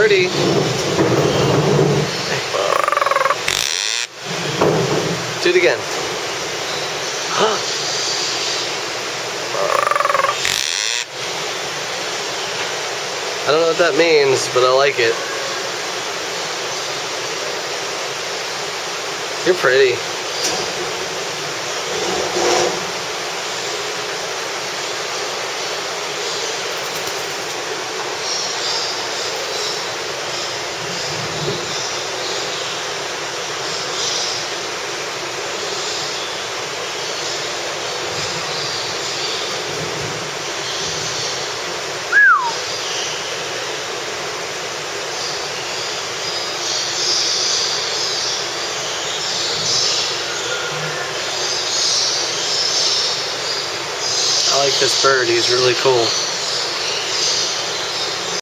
birdie. Do it again. I don't know what that means, but I like it. You're pretty. I like this bird, he's really cool.